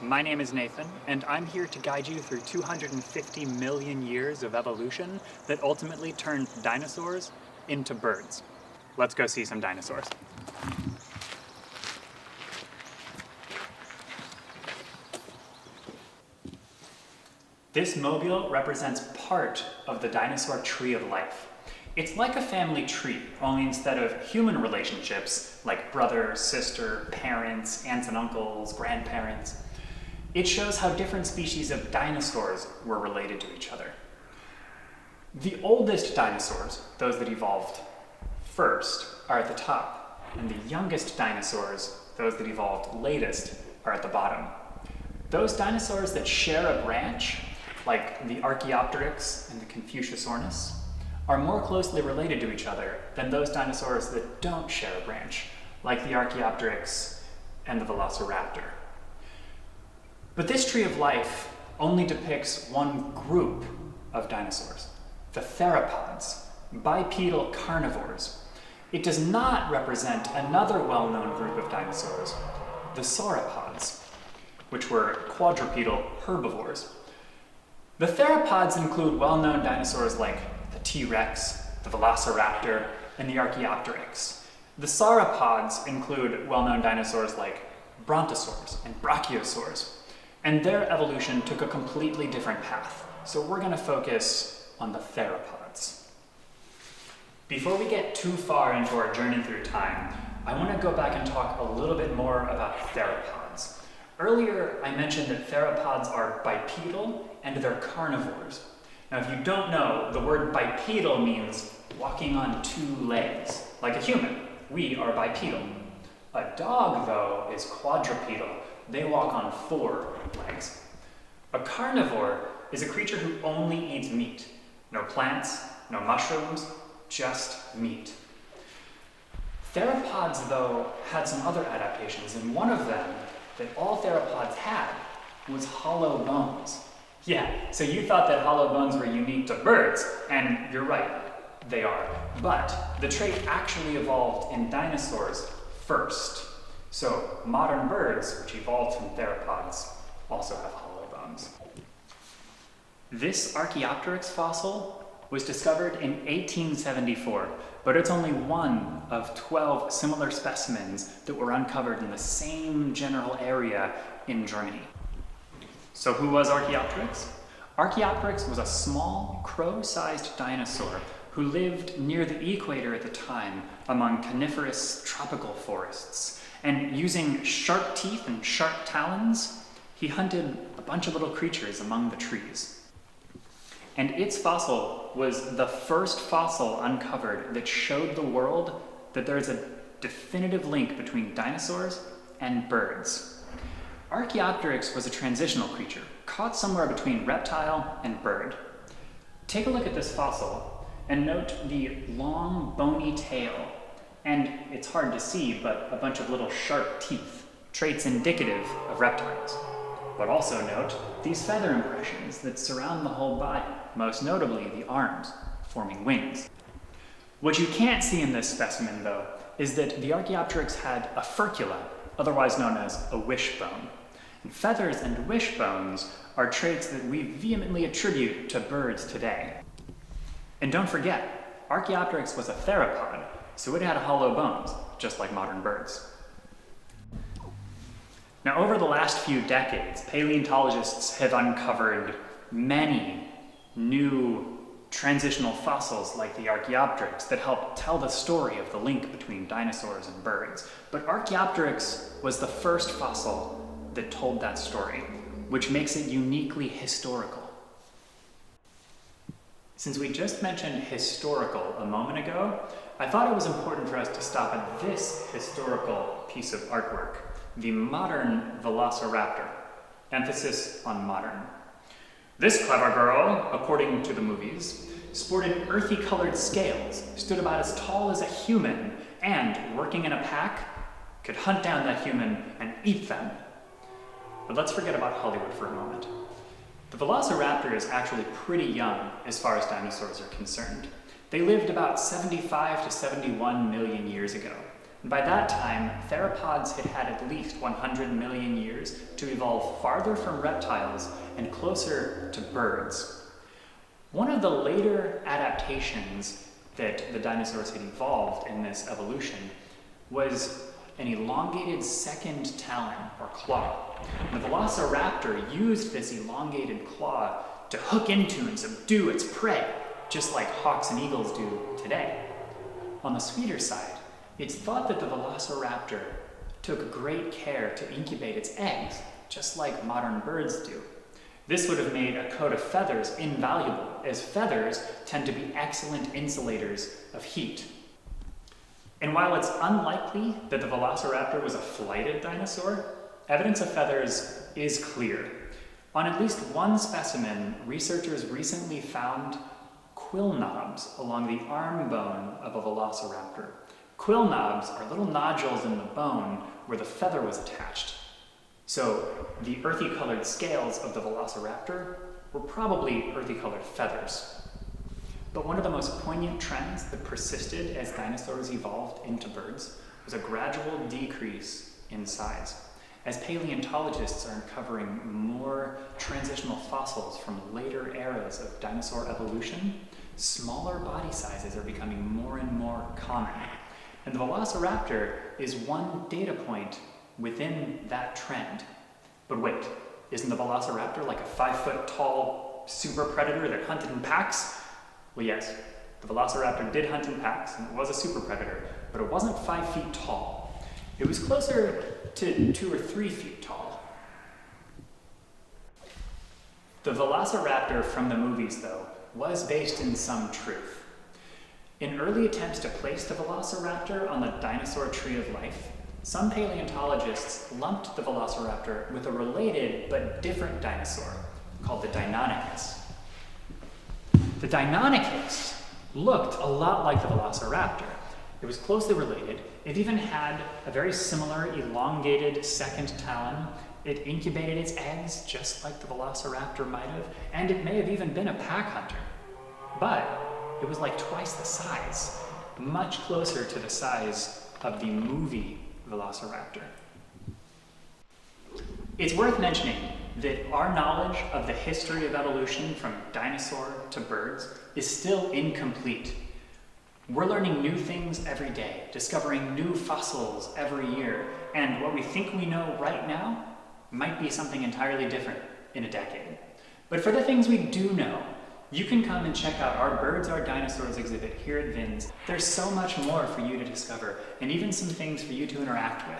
my name is Nathan, and I'm here to guide you through 250 million years of evolution that ultimately turned dinosaurs into birds. Let's go see some dinosaurs. This mobile represents part of the dinosaur tree of life. It's like a family tree, only instead of human relationships, like brother, sister, parents, aunts and uncles, grandparents, it shows how different species of dinosaurs were related to each other. The oldest dinosaurs, those that evolved first, are at the top, and the youngest dinosaurs, those that evolved latest, are at the bottom. Those dinosaurs that share a branch, like the Archaeopteryx and the Confuciusornis, are more closely related to each other than those dinosaurs that don't share a branch, like the Archaeopteryx and the Velociraptor. But this tree of life only depicts one group of dinosaurs, the Theropods, bipedal carnivores. It does not represent another well-known group of dinosaurs, the Sauropods, which were quadrupedal herbivores. The Theropods include well-known dinosaurs like the T-Rex, the Velociraptor, and the Archaeopteryx. The Sauropods include well-known dinosaurs like Brontosaurs and Brachiosaurs, and their evolution took a completely different path. So we're going to focus on the Theropods. Before we get too far into our journey through time, I want to go back and talk a little bit more about theropods. Earlier, I mentioned that theropods are bipedal and they're carnivores. Now, if you don't know, the word bipedal means walking on two legs, like a human. We are bipedal. A dog, though, is quadrupedal. They walk on four legs. A carnivore is a creature who only eats meat. No plants, no mushrooms, just meat. Theropods, though, had some other adaptations, and one of them that all theropods had was hollow bones. Yeah, so you thought that hollow bones were unique to birds, and you're right, they are. But the trait actually evolved in dinosaurs first. So modern birds, which evolved from theropods, also have hollow bones. This Archaeopteryx fossil was discovered in 1874, but it's only one of 12 similar specimens that were uncovered in the same general area in Germany. So who was Archaeopteryx? Archaeopteryx was a small, crow-sized dinosaur who lived near the equator at the time among coniferous tropical forests. And using sharp teeth and sharp talons, he hunted a bunch of little creatures among the trees. And its fossil was the first fossil uncovered that showed the world that there is a definitive link between dinosaurs and birds. Archaeopteryx was a transitional creature, caught somewhere between reptile and bird. Take a look at this fossil and note the long, bony tail. And it's hard to see, but a bunch of little sharp teeth, traits indicative of reptiles. But also note these feather impressions that surround the whole body, most notably the arms, forming wings. What you can't see in this specimen, though, is that the Archaeopteryx had a furcula, otherwise known as a wishbone. And feathers and wishbones are traits that we vehemently attribute to birds today. And don't forget, Archaeopteryx was a theropod, so it had hollow bones, just like modern birds. Now, over the last few decades, paleontologists have uncovered many new transitional fossils like the Archaeopteryx that help tell the story of the link between dinosaurs and birds. But Archaeopteryx was the first fossil that told that story, which makes it uniquely historical. Since we just mentioned historical a moment ago, I thought it was important for us to stop at this historical piece of artwork, the Modern Velociraptor. Emphasis on modern. This clever girl, according to the movies, sported earthy-colored scales, stood about as tall as a human, and, working in a pack, could hunt down that human and eat them. But let's forget about Hollywood for a moment. The Velociraptor is actually pretty young as far as dinosaurs are concerned. They lived about 75 to 71 million years ago. And by that time, theropods had had at least 100 million years to evolve farther from reptiles and closer to birds. One of the later adaptations that the dinosaurs had evolved in this evolution was an elongated second talon, or claw. And the Velociraptor used this elongated claw to hook into and subdue its prey, just like hawks and eagles do today. On the sweeter side, it's thought that the Velociraptor took great care to incubate its eggs, just like modern birds do. This would have made a coat of feathers invaluable, as feathers tend to be excellent insulators of heat. And while it's unlikely that the Velociraptor was a flighted dinosaur, evidence of feathers is clear. On at least one specimen, researchers recently found quill knobs along the arm bone of a Velociraptor. Quill knobs are little nodules in the bone where the feather was attached. So the earthy colored scales of the Velociraptor were probably earthy colored feathers. But one of the most poignant trends that persisted as dinosaurs evolved into birds was a gradual decrease in size. As paleontologists are uncovering more transitional fossils from later eras of dinosaur evolution, smaller body sizes are becoming more and more common. And the Velociraptor is one data point within that trend. But wait, isn't the Velociraptor like a 5-foot tall super predator that hunted in packs? Well, yes, the Velociraptor did hunt in packs, and it was a super predator, but it wasn't 5 feet tall. It was closer to 2 or 3 feet tall. The Velociraptor from the movies, though, was based in some truth. In early attempts to place the Velociraptor on the Dinosaur Tree of Life, some paleontologists lumped the Velociraptor with a related but different dinosaur called the Deinonychus. The Deinonychus looked a lot like the Velociraptor. It was closely related. It even had a very similar elongated second talon. It incubated its eggs just like the Velociraptor might have, and it may have even been a pack hunter. But it was like twice the size, much closer to the size of the movie Velociraptor. It's worth mentioning that our knowledge of the history of evolution from dinosaur to birds is still incomplete. We're learning new things every day, discovering new fossils every year, and what we think we know right now might be something entirely different in a decade. But for the things we do know, you can come and check out our Birds Are Dinosaurs exhibit here at VINS. There's so much more for you to discover, and even some things for you to interact with.